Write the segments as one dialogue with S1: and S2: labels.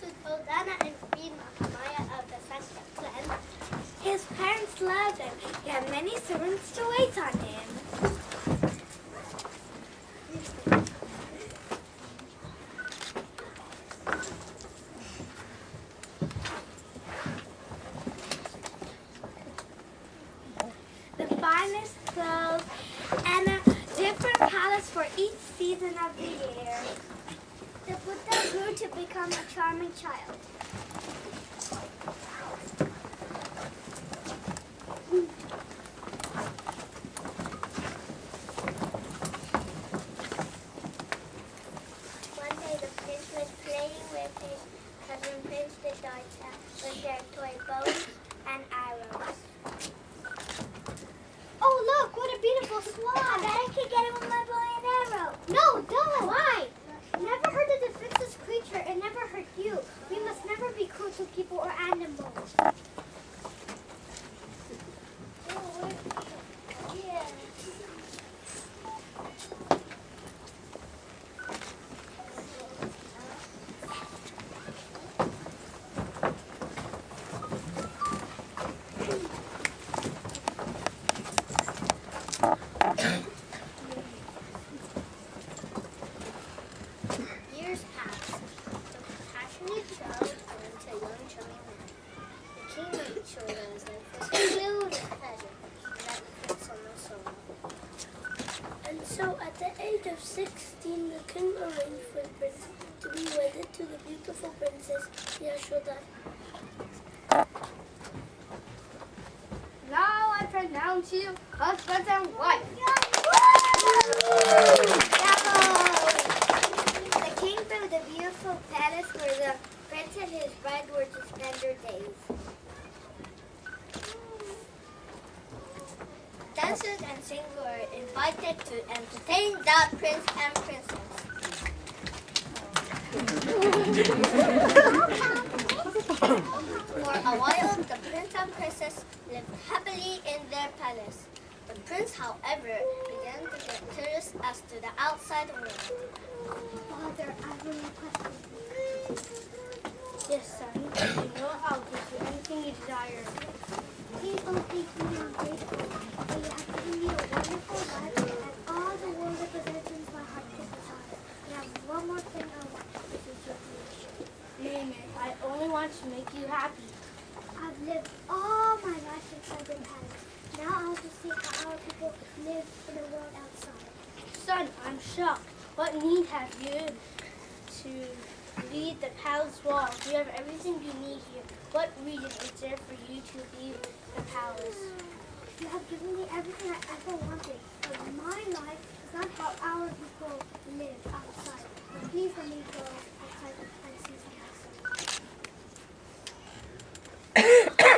S1: with Hosanna and freed Nehemiah of the Second clan. His parents loved him. He had many servants to wait on him. The finest clothes and a different palace for each season of the year. The Buddha grew to become a charming child. One day the prince was playing with his cousin Prince Yuta with their toy bows and arrows. Oh look, what a beautiful swan! I bet I could get it with my bow and arrow. No, don't! Why? Never hurt a defenseless creature and never hurt you. We must never be cruel to people or animals. Yeah. Years passed. The passionate child grew into a young charming man. The king made sure that his life was filled with pleasure and that the prince saw no sorrow.
S2: And so at the age of 16, the king arranged for the prince to be wedded to the beautiful princess Yashoda.
S3: Now I pronounce you husband and wife.
S1: The king built a beautiful palace where the prince and his bride were to spend their days. Dancers and singers were invited to entertain the prince and princess. For a while, the prince and princess lived happily in their palace. The prince, however, began to get curious as to the outside world. Father, I have a question.
S3: Yes, son. You know I'll give you anything you desire.
S1: Please don't take me ungrateful, but you have given me a wonderful life and all the world that possessions my heart can desire. And I have one more thing I want, which is your wish.
S3: Name it. I only want to make you happy.
S1: I've lived all my life inside the palace. Now I want to see how our people live in the world outside.
S3: Son, I'm shocked. What need have you to leave the palace walls? You have everything you need here. What reason is there for you to leave the palace?
S1: You have given me everything I ever wanted, but my life is not how our people live outside. But please let me go outside and see some outside.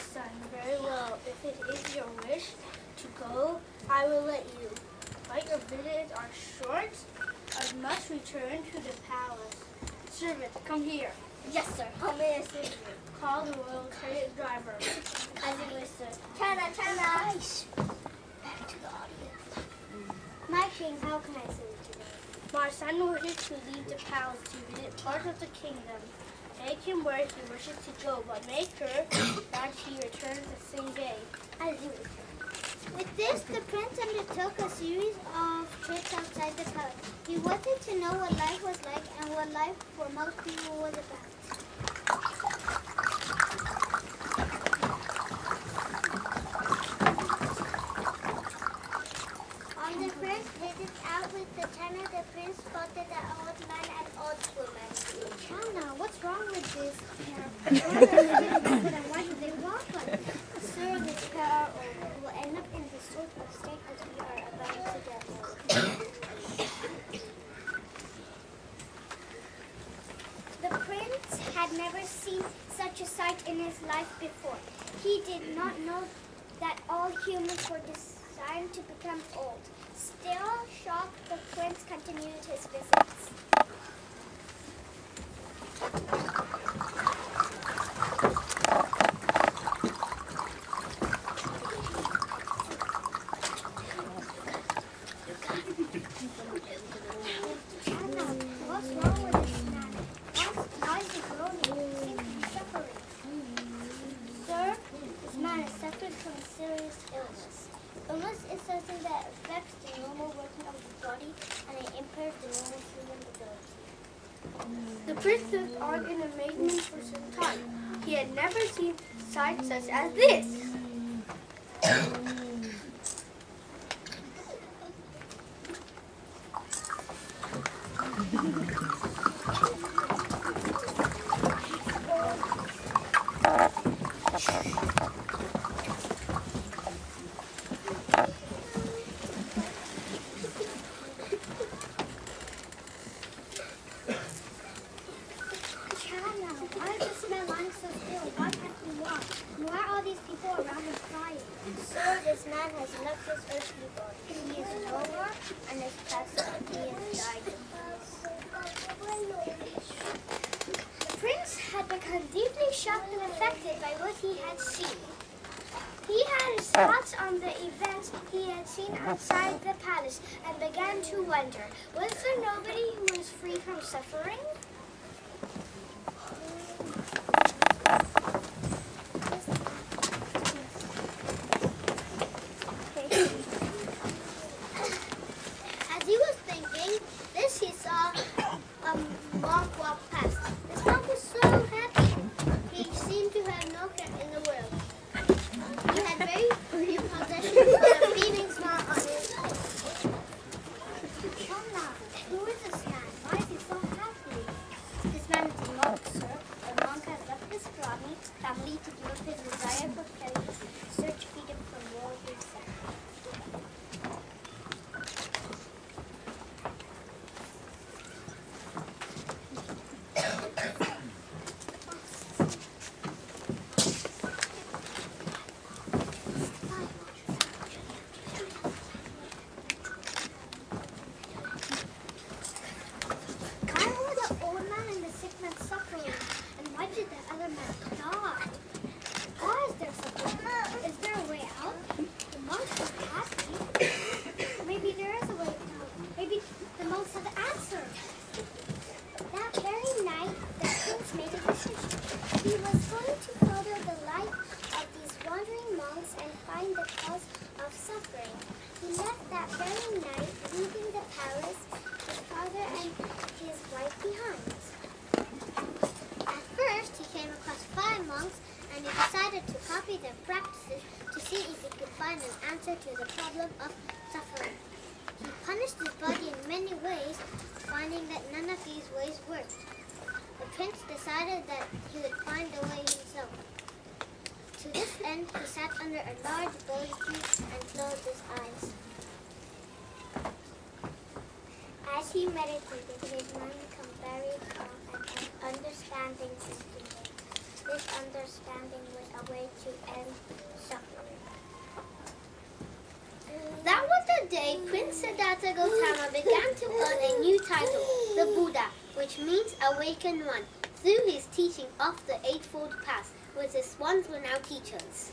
S3: Son, very well. If it is your wish to go, I will let you. But your visits are short. I must return to the palace. Servant, come here.
S1: Yes, sir. How may I serve you?
S3: Call the royal chariot driver.
S1: As you wish, sir. Chana, Chana. Back to the audience. My king, how can I serve you today?
S3: My son wishes to leave the palace to visit parts of the kingdom. Take him where he wishes to go, but make sure that he returns the same day.
S1: As you wish, sir. With this, the prince undertook a series of trips outside the palace. He wanted to know what life was like and what life for most people was about. On the first visit out with the China, the prince spotted an old man and old woman. China, what's wrong with this pair? Why are living better than why do they walk on? Sir, this pair are old. We will end up in the sort of state as we are about to get now. The prince had never seen such a sight in his life before. He did not know that all humans were designed to become old. Still shocked, the prince continued his visits. What's wrong with this man? Why is he groaning? Illness is something that affects the normal working of the body and it impairs the normal human ability.
S3: The prince looked on in amazement for some time. He had never seen sights such as this.
S1: Why is this man lying so still? Why can't he walk? And why are all these people around him crying? Sir, this man has left his earthly body. He is no more and is passed on. He has died in peace. The prince had become deeply shocked and affected by what he had seen. He had his thoughts on the events he had seen outside the palace and began to wonder, was there nobody who was free from suffering? As he was thinking this, he saw a monk walk past. This monk was so happy. He seemed to have no care in the world. He had very few possessions but a beaming smile on his face. Chana, who is this man? Why is he so happy? This man is a monk, sir. The monk has left his family to give up his desire for pleasure, search freedom from worldly sin. Why were the old man and the sick man suffering? And why did the other man die? Why is there suffering? Is there a way out? The monks are happy. Maybe there is a way out. Maybe the monks have the answer. That very night, the prince made a decision. He was going to follow the light of these wandering monks and find the cause of suffering. He left that very night, leaving the palace, his father and his wife behind. At first, he came across 5 monks and he decided to copy their practices to see if he could find an answer to the problem of suffering. He punished his body in many ways, finding that none of these ways worked. The prince decided that he would find a way himself. To this end, he sat under a large birch tree and closed his eyes. As he meditated, his mind became very calm and an understanding came to him. This understanding was a way to end suffering.
S3: That was the day Prince Siddhartha Gautama began to earn a new title, the Buddha, which means awakened one, through his teaching of the Eightfold Path, which his swans will now teach us.